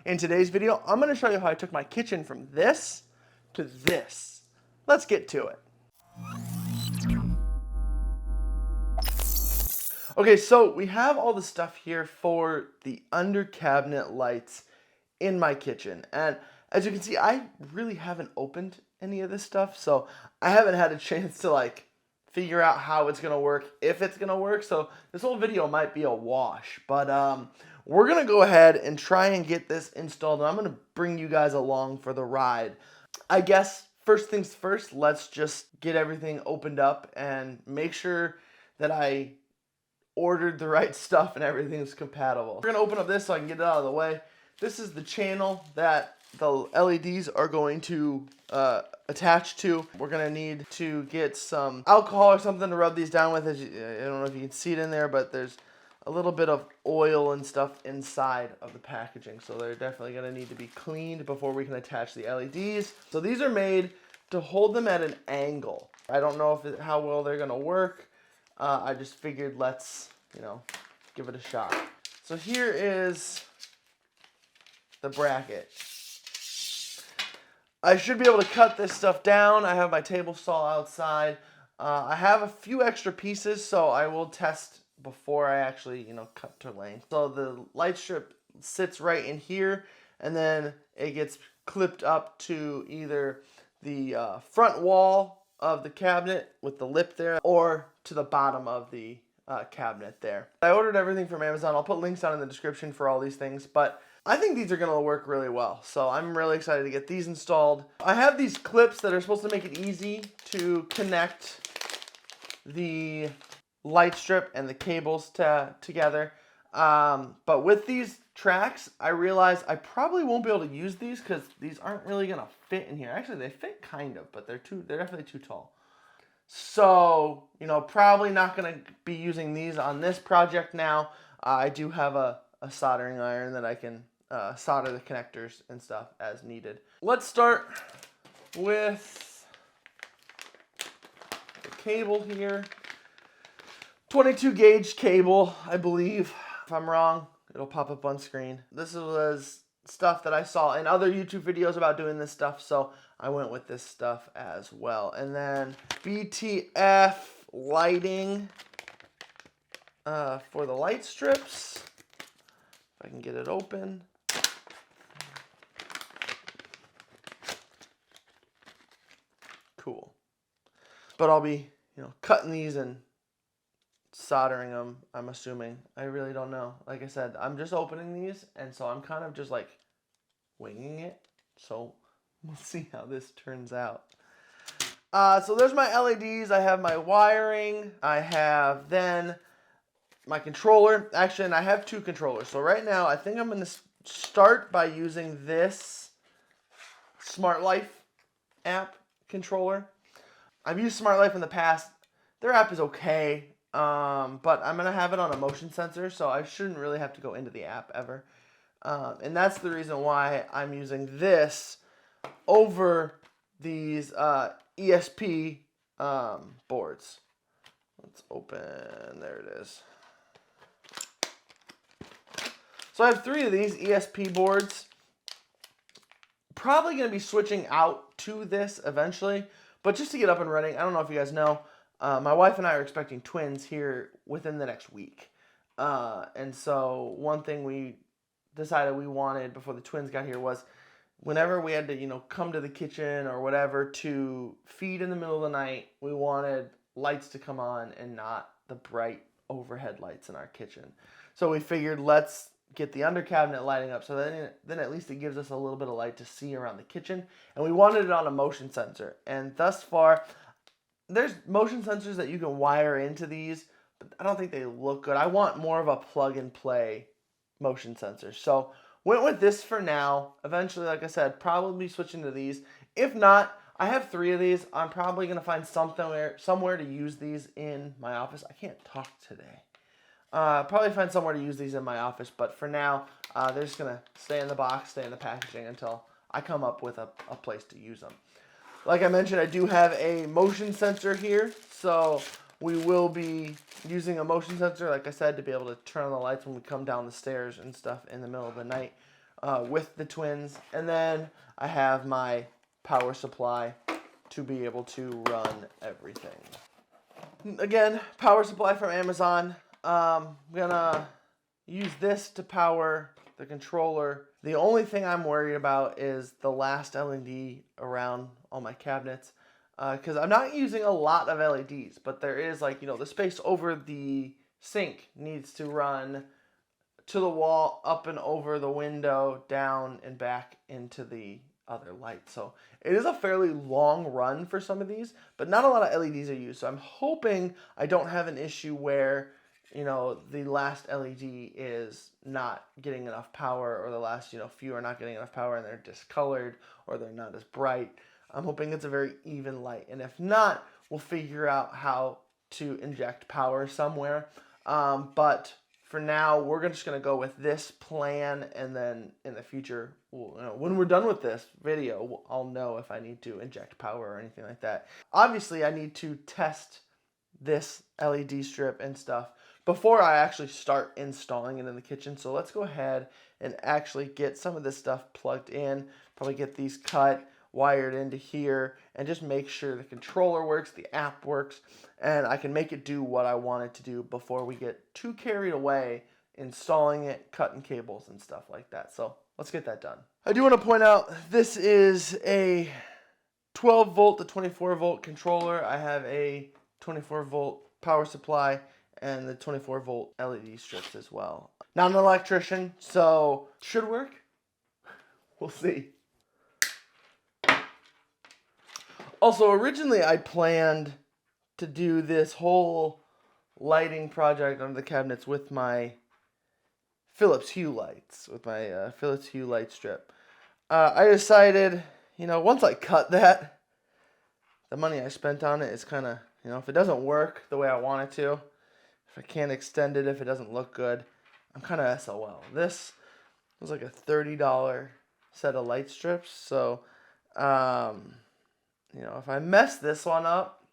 In today's video, I'm going to show you how I took my kitchen from this to this. Let's get to it. Okay, so we have all the stuff here for the under cabinet lights in my kitchen. And as you can see, I really haven't opened any of this stuff, so I haven't had a chance to figure out how it's gonna work, if it's gonna work. So this whole video might be a wash, but we're gonna go ahead and try and get this installed, and I'm gonna bring you guys along for the ride. I guess first things first, let's just get everything opened up and make sure that I ordered the right stuff and everything's compatible. We're gonna open up this so I can get it out of the way. This is the channel that the LEDs are going to attach to. We're gonna need to get some alcohol or something to rub these down with. I don't know if you can see it in there, but there's a little bit of oil and stuff inside of the packaging, so they're definitely gonna need to be cleaned before we can attach the LEDs. So these are made to hold them at an angle. I don't know how well they're gonna work. I just figured let's, give it a shot. So here is the bracket. I should be able to cut this stuff down. I have my table saw outside. I have a few extra pieces, so I will test before I actually, cut to length. So the light strip sits right in here, and then it gets clipped up to either the front wall of the cabinet with the lip there, or to the bottom of the cabinet there. I ordered everything from Amazon. I'll put links down in the description for all these things, but I think these are going to work really well, so I'm really excited to get these installed. I have these clips that are supposed to make it easy to connect the light strip and the cables together. But with these tracks, I realized I probably won't be able to use these because these aren't really going to fit in here. Actually, they fit kind of, but they're definitely too tall. So, probably not going to be using these on this project now. I do have a soldering iron that I can solder the connectors and stuff as needed. Let's start with the cable here. 22 gauge cable, I believe. If I'm wrong, it'll pop up on screen. This was stuff that I saw in other YouTube videos about doing this stuff, so I went with this stuff as well. And then BTF Lighting for the light strips. If I can get it open. Cool. But I'll be, cutting these and soldering them, I'm assuming. I really don't know. Like I said, I'm just opening these, and so I'm kind of just winging it. So we'll see how this turns out. So there's my LEDs. I have my wiring. I have then my controller. Actually, and I have two controllers. So right now, I think I'm going to start by using this Smart Life app controller. I've used Smart Life in the past. Their app is okay, but I'm going to have it on a motion sensor, so I shouldn't really have to go into the app ever. And that's the reason why I'm using this over these ESP boards. Let's open, there it is. So I have 3 of these ESP boards. Probably going to be switching out to this eventually, but just to get up and running, I don't know if you guys know, my wife and I are expecting twins here within the next week. And so one thing we decided we wanted before the twins got here was whenever we had to, come to the kitchen or whatever to feed in the middle of the night, we wanted lights to come on and not the bright overhead lights in our kitchen. So we figured let's get the under cabinet lighting up, so then at least it gives us a little bit of light to see around the kitchen. And we wanted it on a motion sensor. And thus far, there's motion sensors that you can wire into these, but I don't think they look good. I want more of a plug and play motion sensor. So went with this for now. Eventually, like I said, probably switching to these. If not, I have 3 of these. I'm probably going to find somewhere to use these in my office. I can't talk today. Probably find somewhere to use these in my office, but for now, they're just going to stay in the box, stay in the packaging until I come up with a place to use them. Like I mentioned, I do have a motion sensor here, so we will be using a motion sensor, like I said, to be able to turn on the lights when we come down the stairs and stuff in the middle of the night, with the twins. And then I have my power supply to be able to run everything. Again, power supply from Amazon. I'm gonna use this to power the controller. The only thing I'm worried about is the last LED around all my cabinets, because I'm not using a lot of LEDs, but there is, like, the space over the sink needs to run to the wall, up and over the window, down and back into the other light. So it is a fairly long run for some of these, but not a lot of LEDs are used. So I'm hoping I don't have an issue where, the last LED is not getting enough power, or the last, few are not getting enough power and they're discolored or they're not as bright. I'm hoping it's a very even light. And if not, we'll figure out how to inject power somewhere. But for now, we're just going to go with this plan, and then in the future, when we're done with this video, I'll know if I need to inject power or anything like that. Obviously, I need to test this LED strip and stuff before I actually start installing it in the kitchen. So let's go ahead and actually get some of this stuff plugged in, probably get these cut, wired into here, and just make sure the controller works, the app works, and I can make it do what I want it to do before we get too carried away installing it, cutting cables and stuff like that. So let's get that done. I do want to point out, this is a 12 volt to 24 volt controller. I have a 24 volt power supply and the 24 volt LED strips as well. Not an electrician, so should work. We'll see. Also, originally I planned to do this whole lighting project under the cabinets with my Philips Hue lights, with my Philips Hue light strip. I decided, once I cut that, the money I spent on it is kind of, if it doesn't work the way I want it to, if I can't extend it, if it doesn't look good, I'm kind of SOL. This was like a $30 set of light strips, so, if I mess this one up,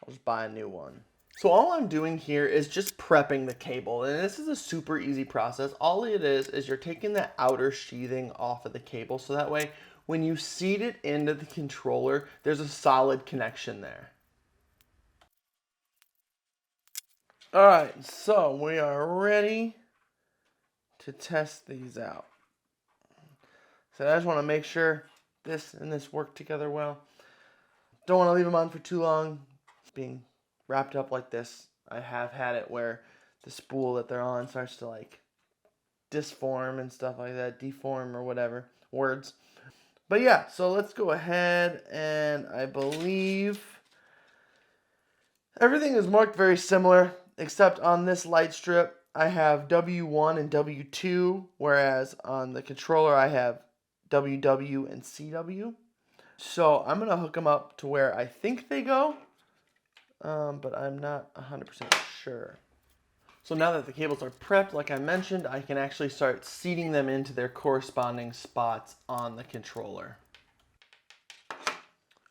I'll just buy a new one. So all I'm doing here is just prepping the cable, and this is a super easy process. All it is you're taking the outer sheathing off of the cable, so that way when you seat it into the controller, there's a solid connection there. Alright, so we are ready to test these out. So I just want to make sure this and this work together well. Don't want to leave them on for too long. Being wrapped up like this, I have had it where the spool that they're on starts to disform and stuff like that, deform or whatever words. But yeah, so let's go ahead, and I believe everything is marked very similar, except on this light strip I have W1 and W2, whereas on the controller I have WW and CW. So I'm going to hook them up to where I think they go, but I'm not 100% sure. So now that the cables are prepped, like I mentioned, I can actually start seating them into their corresponding spots on the controller.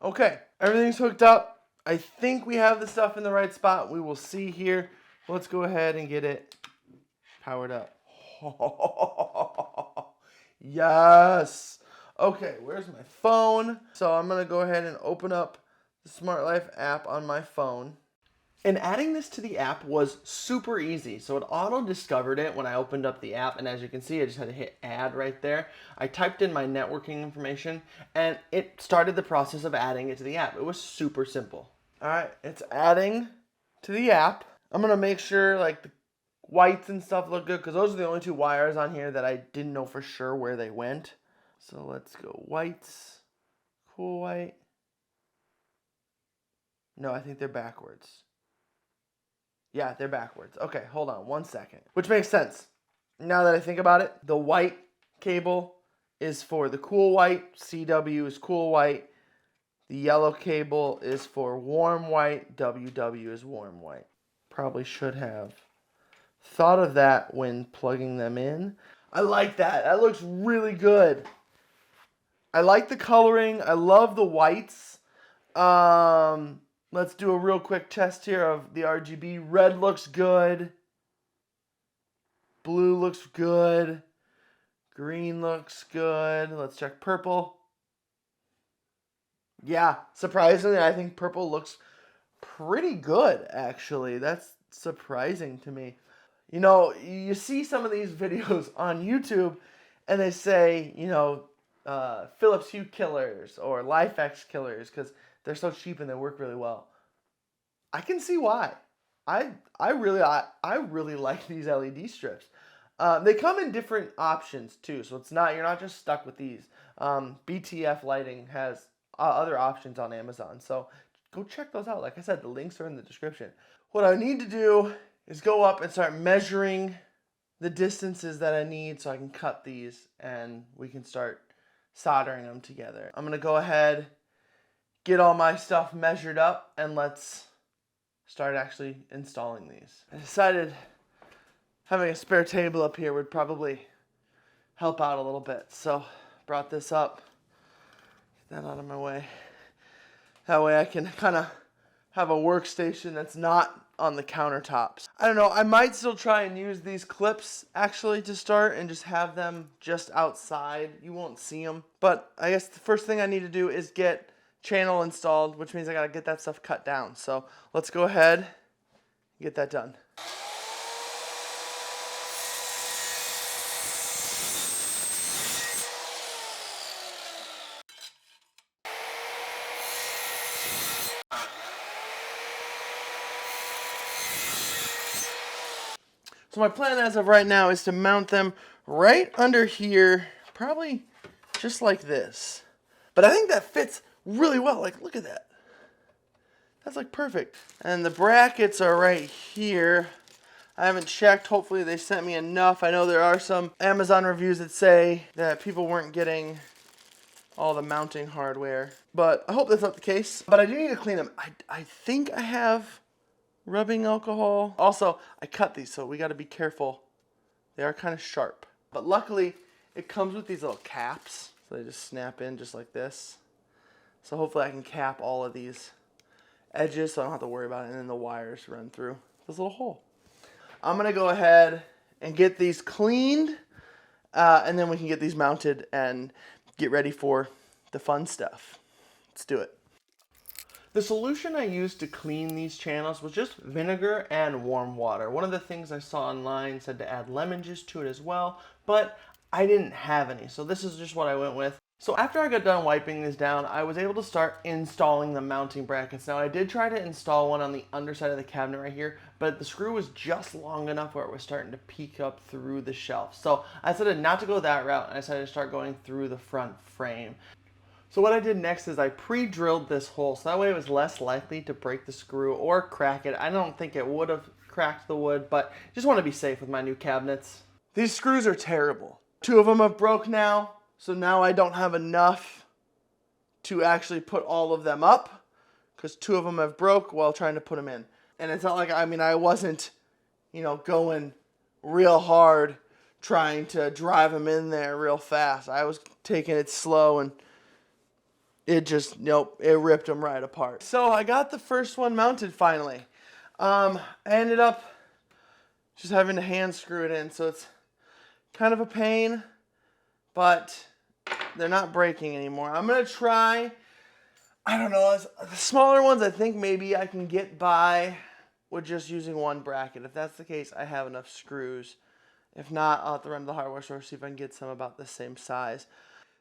Okay, everything's hooked up. I think we have the stuff in the right spot. We will see here. Let's go ahead and get it powered up. Yes. Okay, where's my phone? So I'm going to go ahead and open up the Smart Life app on my phone. And adding this to the app was super easy. So it auto-discovered it when I opened up the app, and as you can see, I just had to hit add right there. I typed in my networking information, and it started the process of adding it to the app. It was super simple. All right, it's adding to the app. I'm going to make sure the whites and stuff look good, because those are the only two wires on here that I didn't know for sure where they went. So let's go whites, cool white. No, I think they're backwards. Yeah, they're backwards. Okay, hold on 1 second. Which makes sense. Now that I think about it, the white cable is for the cool white. CW is cool white. The yellow cable is for warm white. WW is warm white. Probably should have thought of that when plugging them in. I like that. That looks really good. I like the coloring. I love the whites. Let's do a real quick test here of the RGB. Red looks good. Blue looks good. Green looks good. Let's check purple. Yeah, surprisingly, I think purple looks pretty good, actually. That's surprising to me. You know, you see some of these videos on YouTube, and they say, you know, Philips Hue killers or LifeX killers because they're so cheap and they work really well. I can see why. I really like these LED strips. They come in different options too, so you're not just stuck with these. BTF Lighting has other options on Amazon, so go check those out. Like I said, the links are in the description. What I need to do is go up and start measuring the distances that I need so I can cut these and we can start soldering them together. I'm gonna go ahead, get all my stuff measured up, and let's start actually installing these. I decided having a spare table up here would probably help out a little bit. So brought this up, get that out of my way. That way I can kind of have a workstation that's not on the countertops. I don't know, I might still try and use these clips actually to start and just have them just outside. You won't see them. But I guess the first thing I need to do is get channel installed, which means I gotta get that stuff cut down. So let's go ahead and get that done. So my plan as of right now is to mount them right under here, probably just like this. But I think that fits really well. Like, look at that. That's like perfect. And the brackets are right here. I haven't checked. Hopefully they sent me enough. I know there are some Amazon reviews that say that people weren't getting all the mounting hardware, but I hope that's not the case. But I do need to clean them. I think I have rubbing alcohol. Also, I cut these, so we got to be careful. They are kind of sharp. But luckily, it comes with these little caps. So they just snap in just like this. So hopefully I can cap all of these edges so I don't have to worry about it. And then the wires run through this little hole. I'm going to go ahead and get these cleaned. And then we can get these mounted and get ready for the fun stuff. Let's do it. The solution I used to clean these channels was just vinegar and warm water. One of the things I saw online said to add lemon juice to it as well, but I didn't have any, so this is just what I went with. So after I got done wiping this down, I was able to start installing the mounting brackets. Now I did try to install one on the underside of the cabinet right here, but the screw was just long enough where it was starting to peek up through the shelf. So I decided not to go that route, and I decided to start going through the front frame. So what I did next is I pre-drilled this hole, so that way it was less likely to break the screw or crack it. I don't think it would have cracked the wood, but just want to be safe with my new cabinets. These screws are terrible. 2 of them have broke now, so now I don't have enough to actually put all of them up, because 2 of them have broke while trying to put them in. And it's not like, I wasn't, going real hard trying to drive them in there real fast. I was taking it slow, and it just, it ripped them right apart. So I got the first one mounted finally. I ended up just having to hand screw it in, so it's kind of a pain, but they're not breaking anymore. I'm gonna try, I don't know, the smaller ones I think maybe I can get by with just using one bracket. If that's the case, I have enough screws. If not, I'll have to run to the hardware store, see if I can get some about the same size.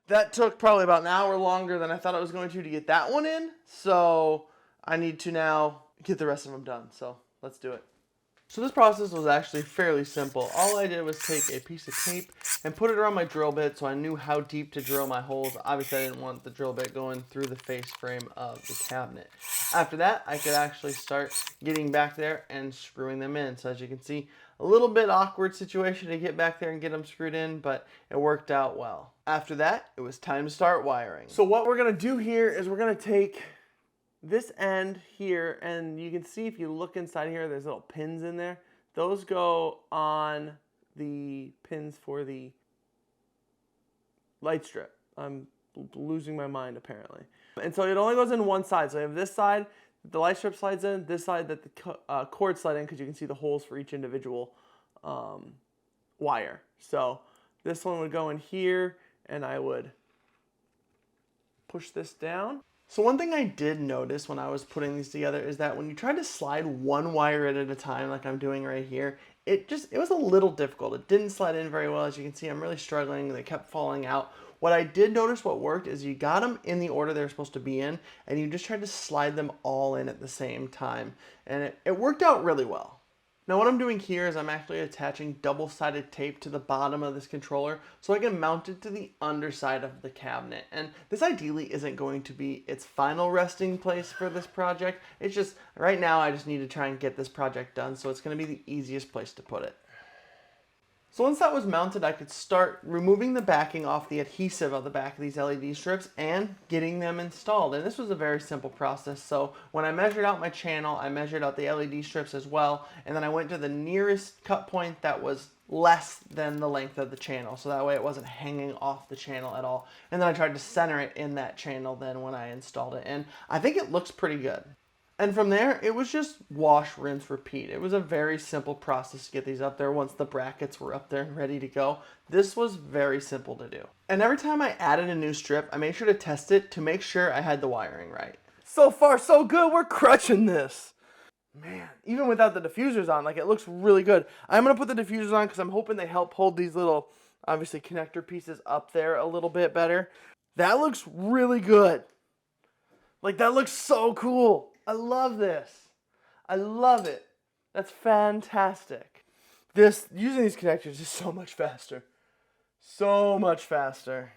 That took probably about an hour longer than I thought it was going to get that one in. So I need to now get the rest of them done. So let's do it. So this process was actually fairly simple. All I did was take a piece of tape and put it around my drill bit so I knew how deep to drill my holes. Obviously I didn't want the drill bit going through the face frame of the cabinet. After that, I could actually start getting back there and screwing them in. So as you can see, a little bit awkward situation to get back there and get them screwed in, but it worked out well. After that, it was time to start wiring. So what we're gonna do here is we're gonna take this end here, and you can see if you look inside here, there's little pins in there. Those go on the pins for the light strip. I'm losing my mind apparently. And so it only goes in one side. So I have this side that the light strip slides in, this side that the cord slide in, because you can see the holes for each individual wire. So This one would go in here, and I would push this down. So one thing I did notice when I was putting these together is that when you try to slide one wire at a time, like I'm doing right here, it was a little difficult. It didn't slide in very well. As you can see, I'm really struggling. They kept falling out. What I did notice what worked is you got them in the order they're supposed to be in, and you just tried to slide them all in at the same time. And it worked out really well. Now what I'm doing here is I'm actually attaching double-sided tape to the bottom of this controller so I can mount it to the underside of the cabinet. And this ideally isn't going to be its final resting place for this project. It's just, right now I just need to try and get this project done, so it's going to be the easiest place to put it. So once that was mounted, I could start removing the backing off the adhesive of the back of these LED strips and getting them installed. And this was a very simple process. So when I measured out my channel, I measured out the LED strips as well. And then I went to the nearest cut point that was less than the length of the channel. So that way it wasn't hanging off the channel at all. And then I tried to center it in that channel then when I installed it. And I think it looks pretty good. And from there, it was just wash, rinse, repeat. It was a very simple process to get these up there once the brackets were up there and ready to go. This was very simple to do. And every time I added a new strip, I made sure to test it to make sure I had the wiring right. So far, so good. We're crushing this. Man, even without the diffusers on, like, it looks really good. I'm going to put the diffusers on because I'm hoping they help hold these little, obviously, connector pieces up there a little bit better. That looks really good. Like, that looks so cool. I love this. I love it. That's fantastic. Using these connectors is so much faster. So much faster.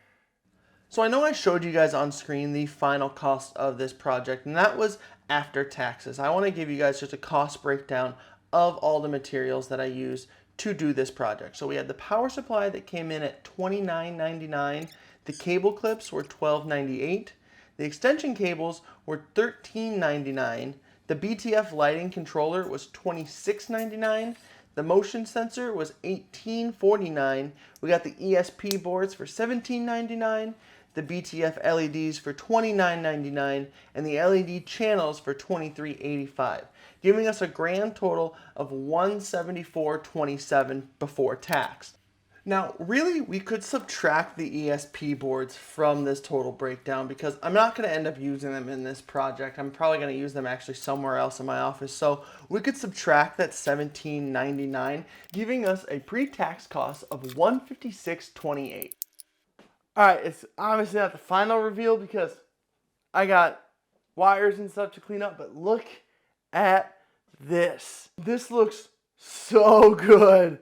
So I know I showed you guys on screen the final cost of this project, and that was after taxes. I want to give you guys just a cost breakdown of all the materials that I used to do this project. So we had the power supply that came in at $29.99. The cable clips were $12.98. The extension cables were $13.99. The BTF Lighting Controller was $26.99. The motion sensor was $18.49. We got the ESP boards for $17.99. The BTF LEDs for $29.99. And the LED channels for $23.85. Giving us a grand total of $174.27 before tax. Now, really, we could subtract the ESP boards from this total breakdown because I'm not going to end up using them in this project. I'm probably going to use them actually somewhere else in my office. So we could subtract that $17.99, giving us a pre-tax cost of $156.28. All right, it's obviously not the final reveal because I got wires and stuff to clean up, but look at this. This looks so good.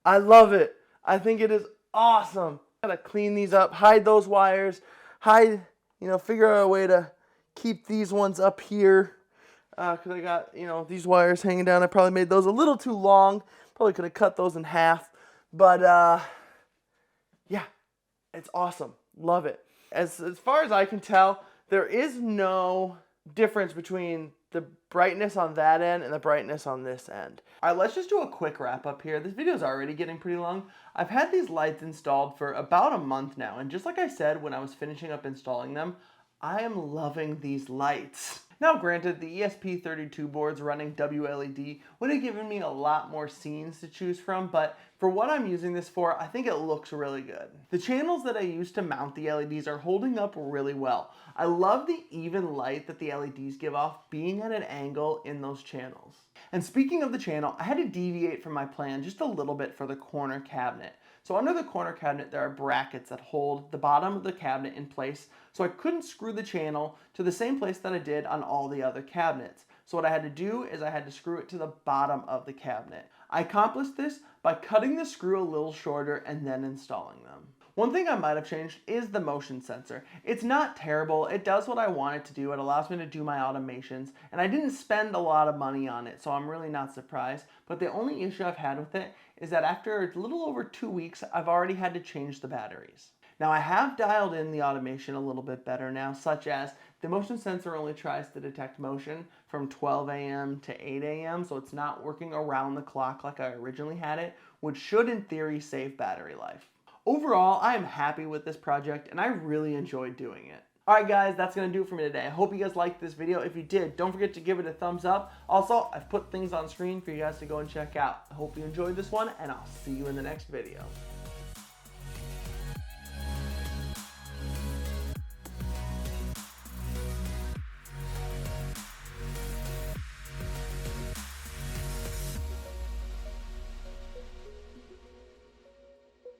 I love it. I think it is awesome. Gotta clean these up, hide those wires, figure out a way to keep these ones up here. Because I got, these wires hanging down. I probably made those a little too long. Probably could have cut those in half. But, yeah, it's awesome. Love it. As far as I can tell, there is no difference between the brightness on that end and the brightness on this end. All right, let's just do a quick wrap up here. This video is already getting pretty long. I've had these lights installed for about a month now, and just like I said when I was finishing up installing them, I am loving these lights. Now granted, the ESP32 boards running WLED would have given me a lot more scenes to choose from, but for what I'm using this for, I think it looks really good. The channels that I used to mount the LEDs are holding up really well. I love the even light that the LEDs give off being at an angle in those channels. And speaking of the channel, I had to deviate from my plan just a little bit for the corner cabinet. So under the corner cabinet, there are brackets that hold the bottom of the cabinet in place, so I couldn't screw the channel to the same place that I did on all the other cabinets. So what I had to do is I had to screw it to the bottom of the cabinet. I accomplished this by cutting the screw a little shorter and then installing them. One thing I might have changed is the motion sensor. It's not terrible, it does what I want it to do, it allows me to do my automations, and I didn't spend a lot of money on it, so I'm really not surprised. But the only issue I've had with it is that after a little over 2 weeks, I've already had to change the batteries. Now I have dialed in the automation a little bit better now, such as the motion sensor only tries to detect motion from 12 a.m. to 8 a.m., so it's not working around the clock like I originally had it, which should in theory save battery life. Overall, I am happy with this project and I really enjoyed doing it. Alright guys, that's going to do it for me today. I hope you guys liked this video. If you did, don't forget to give it a thumbs up. Also, I've put things on screen for you guys to go and check out. I hope you enjoyed this one and I'll see you in the next video.